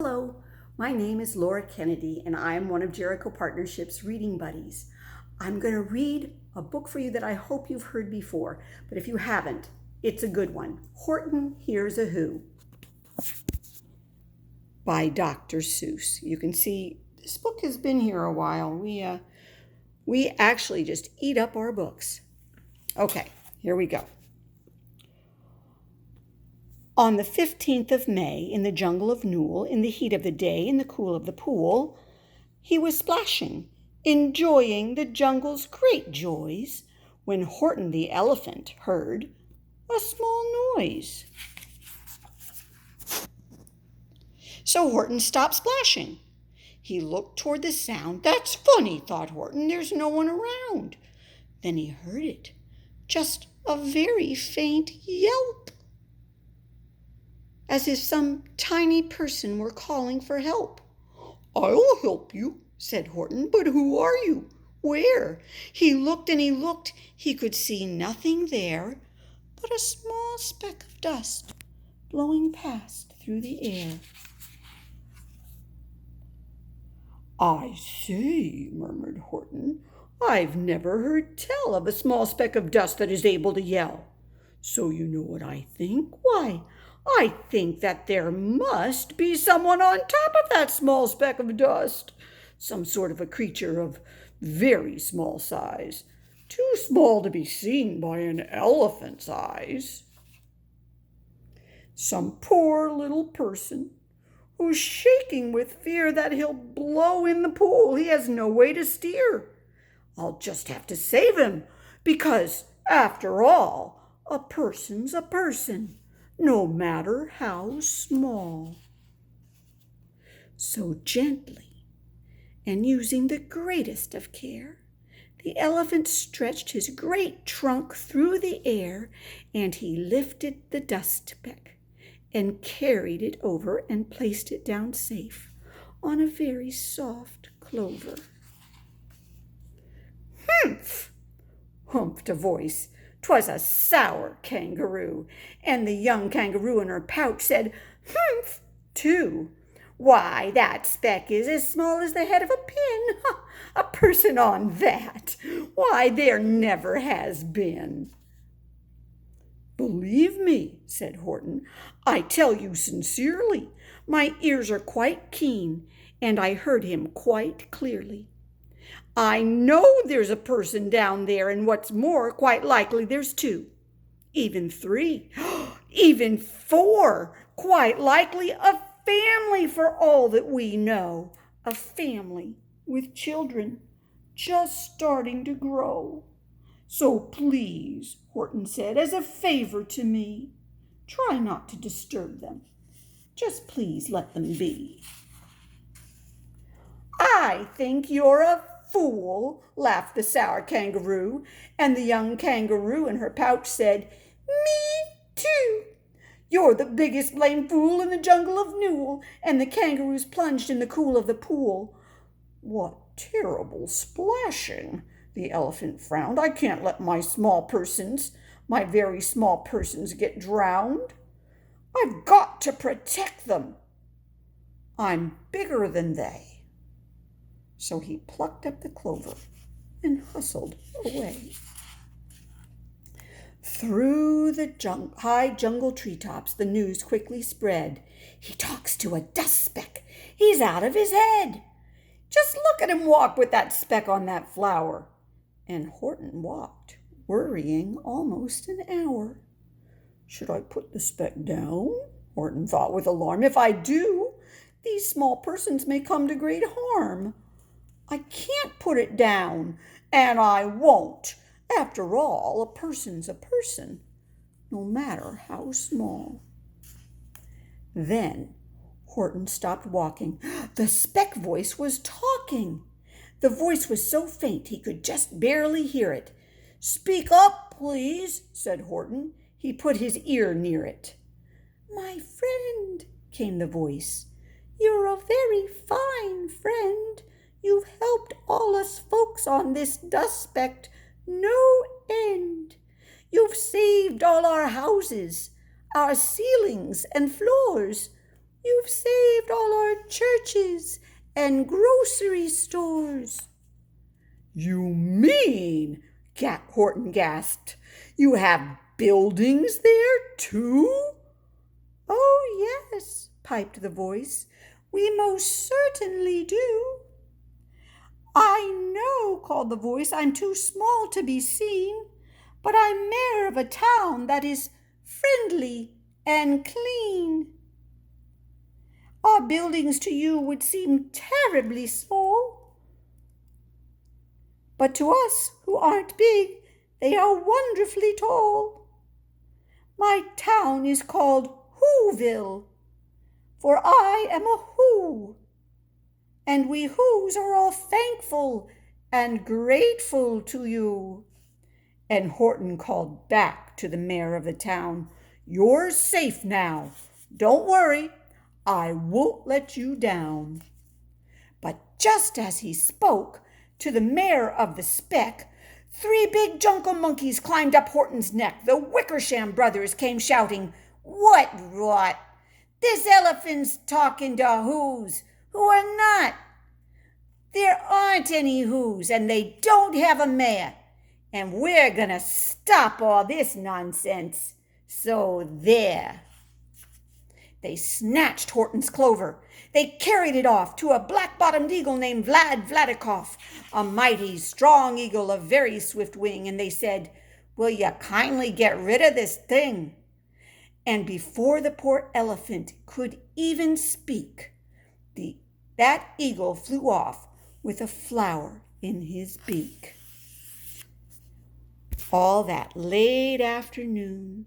Hello, my name is Laura Kennedy, and I am one of Jericho Partnership's reading buddies. I'm going to read a book for you that I hope you've heard before, but if you haven't, it's a good one. Horton Hears a Who by Dr. Seuss. You can see this book has been here a while. We actually just eat up our books. Okay, here we go. On the 15th of May, in the jungle of Newell, in the heat of the day, in the cool of the pool, he was splashing, enjoying the jungle's great joys, when Horton the elephant heard a small noise. So Horton stopped splashing. He looked toward the sound. That's funny, thought Horton. There's no one around. Then he heard it, just a very faint yelp, as if some tiny person were calling for help. "I'll help you," said Horton, "but who are you? Where?" He looked and he looked. He could see nothing there but a small speck of dust blowing past through the air. "I say," murmured Horton, "I've never heard tell of a small speck of dust that is able to yell. So you know what I think? Why, I think that there must be someone on top of that small speck of dust, some sort of a creature of very small size, too small to be seen by an elephant's eyes. Some poor little person who's shaking with fear that he'll blow in the pool. He has no way to steer. I'll just have to save him, because, after all, a person's a person, no matter how small." So gently, and using the greatest of care, the elephant stretched his great trunk through the air, and he lifted the dust speck and carried it over and placed it down safe on a very soft clover. "Humph!" humphed a voice. 'Twas a sour kangaroo, and the young kangaroo in her pouch said "Humph!" too. "Why, that speck is as small as the head of a pin. A person on that! Why, there never has been." "Believe me," said Horton, "I tell you sincerely, my ears are quite keen, and I heard him quite clearly. I know there's a person down there, and what's more, quite likely there's two, even three, even four, quite likely a family for all that we know, a family with children just starting to grow. So please," Horton said, "as a favor to me, try not to disturb them. Just please let them be." "I think you're a fool," laughed the sour kangaroo, and the young kangaroo in her pouch said, "Me too. You're the biggest blame fool in the jungle of Newell," and the kangaroos plunged in the cool of the pool. "What terrible splashing!" the elephant frowned. "I can't let my very small persons, get drowned. I've got to protect them. I'm bigger than they." So he plucked up the clover and hustled away. Through the high jungle treetops, the news quickly spread. "He talks to a dust speck. He's out of his head. Just look at him walk with that speck on that flower." And Horton walked, worrying, almost an hour. "Should I put the speck down?" Horton thought with alarm. "If I do, these small persons may come to great harm. I can't put it down, and I won't. After all, a person's a person, no matter how small." Then Horton stopped walking. The speck voice was talking. The voice was so faint he could just barely hear it. "Speak up, please," said Horton. He put his ear near it. "My friend," came the voice, "you're a very fine friend. You've helped all us folks on this dust speck no end. You've saved all our houses, our ceilings and floors. You've saved all our churches and grocery stores." "You mean," Horton gasped, "you have buildings there too?" "Oh, yes," piped the voice, "we most certainly do." "I know," called the voice, "I'm too small to be seen, but I'm mayor of a town that is friendly and clean." "Our buildings to you would seem terribly small, but to us who aren't big, they are wonderfully tall. My town is called Whoville, for I am a Who, and we Whos are all thankful and grateful to you." And Horton called back to the mayor of the town, "You're safe now. Don't worry. I won't let you down." But just as he spoke to the mayor of the speck, 3 big jungle monkeys climbed up Horton's neck. The Wickersham brothers came shouting, "What rot! This elephant's talking to Whos who are not. There aren't any Whos, and they don't have a mayor. And we're going to stop all this nonsense. So there." They snatched Horton's clover. They carried it off to a black-bottomed eagle named Vladikoff, a mighty, strong eagle of very swift wing, and they said, "Will you kindly get rid of this thing?" And before the poor elephant could even speak, that eagle flew off with a flower in his beak. All that late afternoon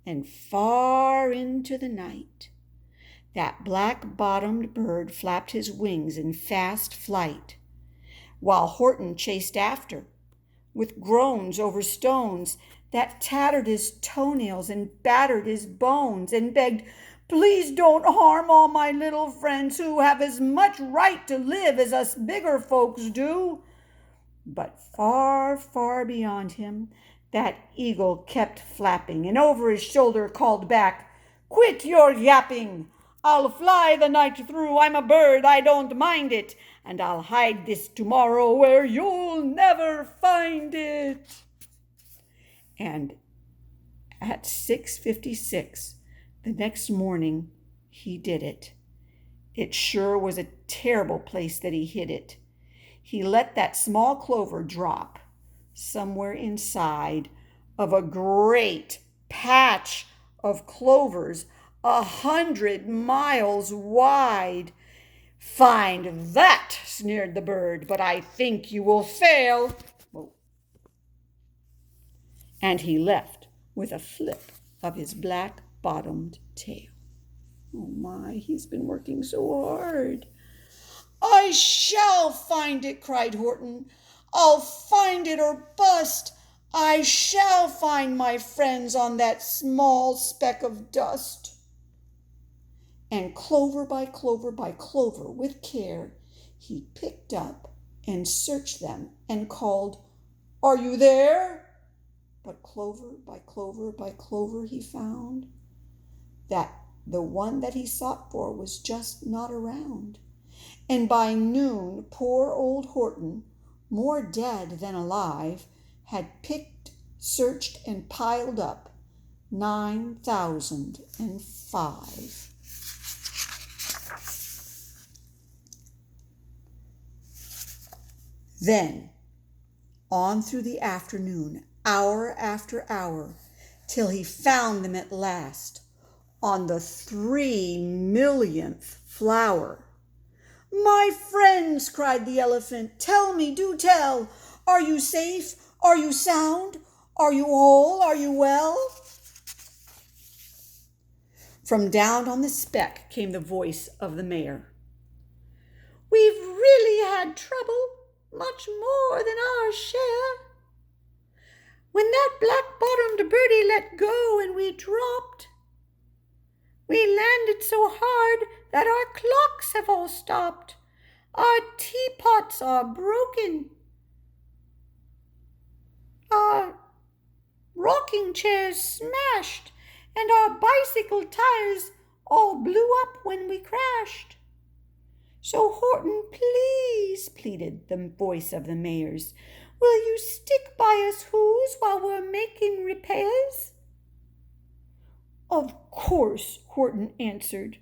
and far into the night, that black-bottomed bird flapped his wings in fast flight, while Horton chased after, with groans over stones that tattered his toenails and battered his bones, and begged, "Please don't harm all my little friends who have as much right to live as us bigger folks do." But far, far beyond him, that eagle kept flapping, and over his shoulder called back, "Quit your yapping! I'll fly the night through. I'm a bird, I don't mind it, and I'll hide this tomorrow where you'll never find it." And at 6:56 the next morning, he did it. It sure was a terrible place that he hid it. He let that small clover drop somewhere inside of a great patch of clovers 100 miles wide. "Find that," sneered the bird, "but I think you will fail." And he left with a flip of his black-bottomed tail. Oh my, he's been working so hard. "I shall find it," cried Horton. "I'll find it or bust. I shall find my friends on that small speck of dust." And clover by clover by clover, with care, he picked up and searched them and called, "Are you there?" But clover by clover by clover he found that the one that he sought for was just not around. And by noon, poor old Horton, more dead than alive, had picked, searched, and piled up 9,005. Then, on through the afternoon, hour after hour, till he found them at last, on the 3,000,000th flower. "My friends," cried the elephant, "tell me, do tell, are you safe? Are you sound? Are you whole? Are you well?" From down on the speck came the voice of the mayor. "We've really had trouble, much more than our share. When that black-bottomed birdie let go and we dropped, we landed so hard that our clocks have all stopped. Our teapots are broken. Our rocking chairs smashed, and our bicycle tires all blew up when we crashed. So, Horton, please, pleaded the voice of the mayor's, will you stick by us who's while we're making repairs? Of course, Horton answered.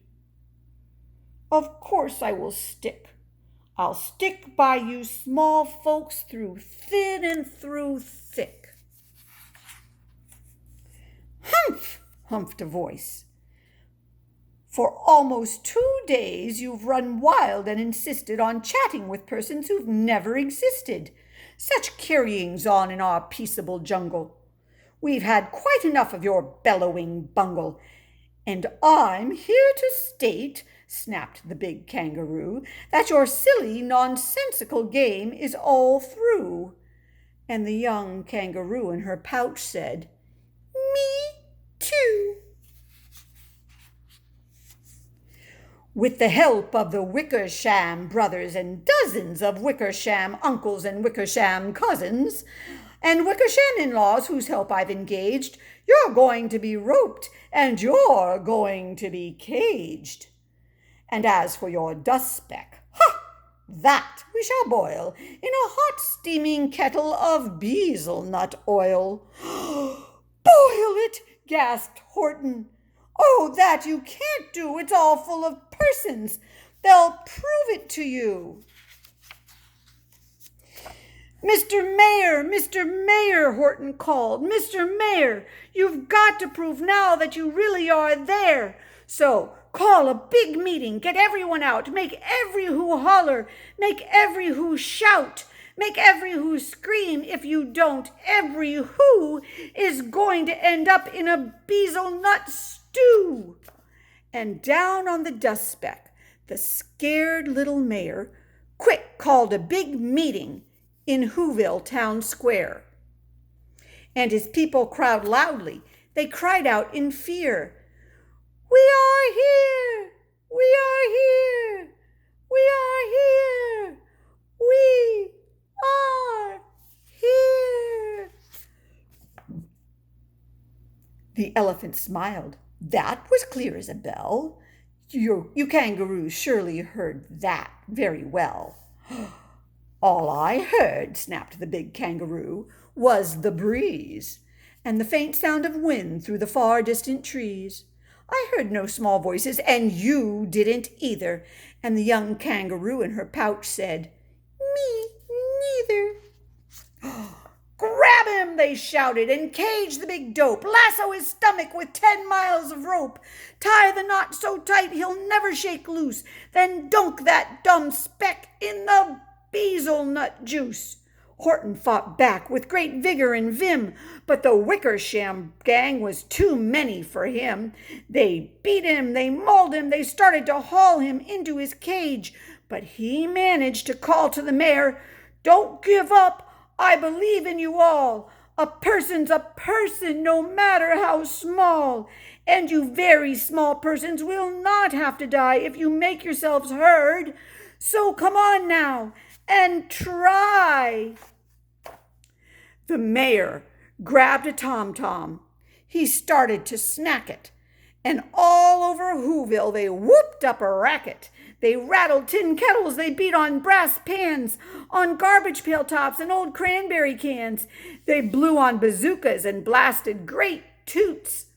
Of course I will stick. I'll stick by you small folks through thin and through thick. Humph, humphed a voice. For almost 2 days you've run wild and insisted on chatting with persons who've never existed. Such carryings on in our peaceable jungle. We've had quite enough of your bellowing bungle. And I'm here to state, snapped the big kangaroo, that your silly, nonsensical game is all through. And the young kangaroo in her pouch said, Me too. With the help of the Wickersham brothers and dozens of Wickersham uncles and Wickersham cousins, and Wickersham in-laws whose help I've engaged, you're going to be roped and you're going to be caged. And as for your dust speck, that we shall boil in a hot steaming kettle of beezel-nut oil. Boil it, gasped Horton. Oh, that you can't do. It's all full of persons. They'll prove it to you. Mr. Mayor, Horton called. Mr. Mayor, you've got to prove now that you really are there. So call a big meeting, get everyone out, make every who holler, make every who shout, make every who scream. If you don't, every who is going to end up in a beezel-nut stew. And down on the dust speck, the scared little mayor quick called a big meeting in Whoville Town Square. And his people crowed loudly. They cried out in fear, We are here! We are here! We are here! We are here! The elephant smiled. That was clear as a bell. You kangaroos surely heard that very well. All I heard, snapped the big kangaroo, was the breeze, and the faint sound of wind through the far distant trees. I heard no small voices, and you didn't either. And the young kangaroo in her pouch said, Me neither. Grab him, they shouted, and cage the big dope. Lasso his stomach with 10 miles of rope. Tie the knot so tight he'll never shake loose. Then dunk that dumb speck in the beezel-nut juice. Horton fought back with great vigor and vim, but the Wickersham gang was too many for him. They beat him, they mauled him, they started to haul him into his cage, but he managed to call to the mayor, Don't give up, I believe in you all. A person's a person, no matter how small. And you very small persons will not have to die if you make yourselves heard. So come on now and try. The mayor grabbed a tom-tom. He started to smack it, and all over Whoville they whooped up a racket. They rattled tin kettles, they beat on brass pans, on garbage pail tops and old cranberry cans. They blew on bazookas and blasted great toots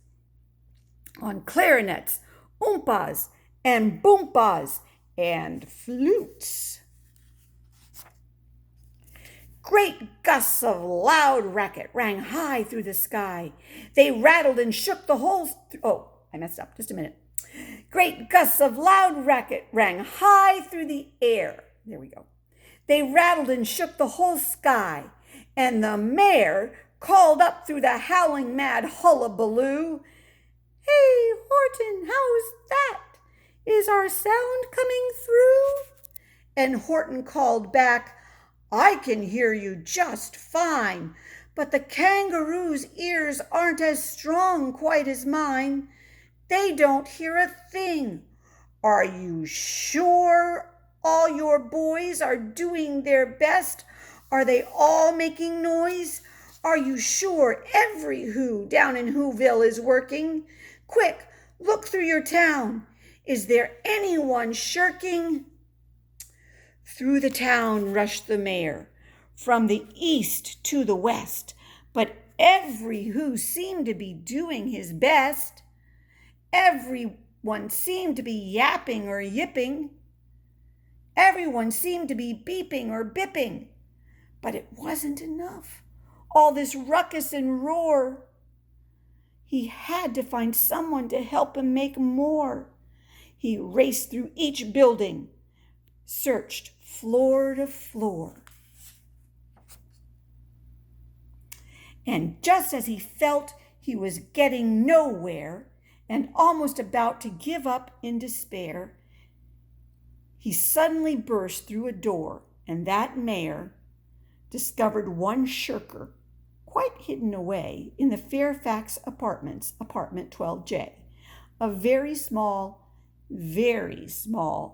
on clarinets, oompas and boompas and flutes. Great gusts of loud racket rang high through the sky. They rattled and shook the whole... I messed up. Just a minute. Great gusts of loud racket rang high through the air. There we go. They rattled and shook the whole sky. And the mayor called up through the howling mad hullabaloo, Hey, Horton, how's that? Is our sound coming through? And Horton called back, I can hear you just fine, but the kangaroo's ears aren't as strong quite as mine. They don't hear a thing. Are you sure all your boys are doing their best? Are they all making noise? Are you sure every who down in Whoville is working? Quick, Look through your town. Is there anyone shirking?" Through the town rushed the mayor, from the east to the west, but every who seemed to be doing his best. Everyone seemed to be yapping or yipping. Everyone seemed to be beeping or bipping. But it wasn't enough. All this ruckus and roar. He had to find someone to help him make more. He raced through each building, searched floor to floor. And just as he felt he was getting nowhere and almost about to give up in despair, he suddenly burst through a door, and that mayor discovered one shirker quite hidden away in the Fairfax Apartments, apartment 12J. A very small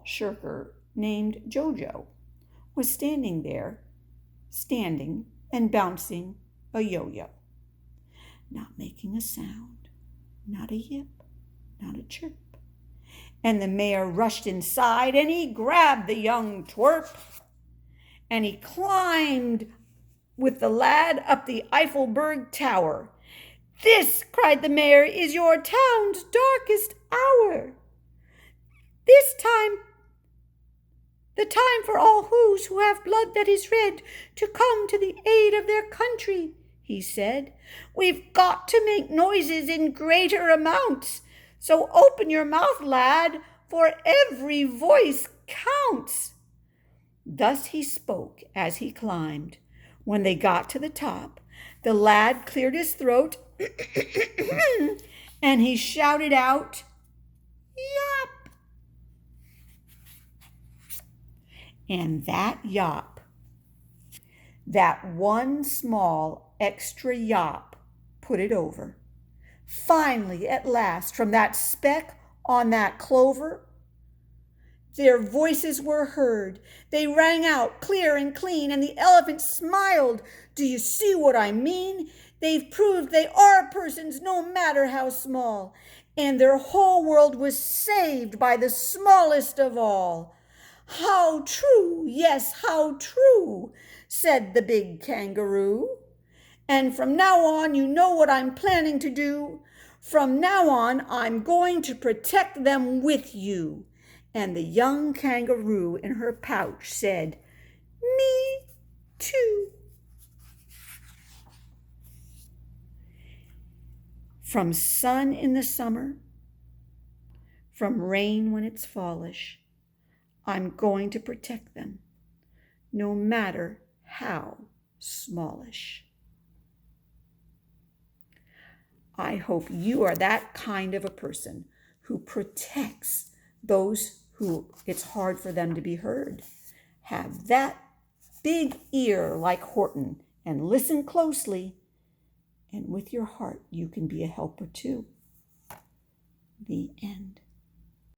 shirker named Jojo was standing there, and bouncing a yo-yo, not making a sound, not a yip, not a chirp. And the mayor rushed inside, and he grabbed the young twerp, and he climbed with the lad up the Eiffelberg Tower. "This," cried the mayor, "is your town's darkest hour. This time, the time for all who have blood that is red to come to the aid of their country," he said. "We've got to make noises in greater amounts. So open your mouth, lad, for every voice counts." Thus he spoke as he climbed. When they got to the top, the lad cleared his throat and he shouted out, "Yop!" And that yop, that one small extra yop, put it over. Finally, at last, from that speck on that clover, their voices were heard. They rang out clear and clean, and the elephant smiled. "Do you see what I mean? They've proved they are persons, no matter how small, and their whole world was saved by the smallest of all." "How true, yes, how true," said the big kangaroo. "And from now on, you know what I'm planning to do. From now on, I'm going to protect them with you." And the young kangaroo in her pouch said, "Me too." From sun in the summer, from rain when it's fallish, I'm going to protect them, no matter how smallish. I hope you are that kind of a person who protects those who it's hard for them to be heard. Have that big ear like Horton and listen closely, and with your heart you can be a helper too. The end.